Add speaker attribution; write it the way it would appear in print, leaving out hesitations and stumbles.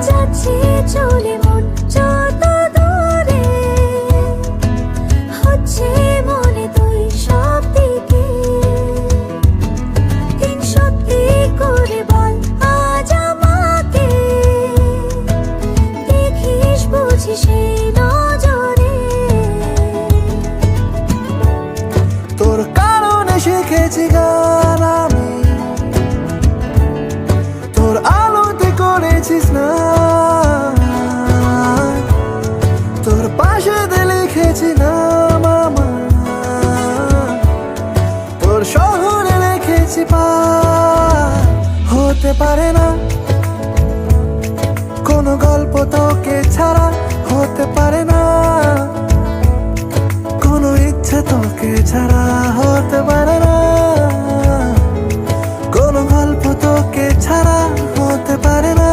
Speaker 1: যাচ্ছে চলে মন যত দূরে, হচ্ছে মনে তুই সব দিকে। দিন সত্যি করে বল আজ আমাকে, দেখিস বুঝি সেই নজরে।
Speaker 2: তোর কারণে শিখেছি গান আমি, তোর আলোতে করেছিস না, তোর পাশে লিখেছি নাম আমার, তোর শহরে লিখেছি পার। হতে পারে না কোনো গল্প তোকে ছাড়া, হতে পারে না কোনো ইচ্ছে তোকে ছাড়া, হতে পারে না কোনো গল্প তোকে ছাড়া, হতে পারে না।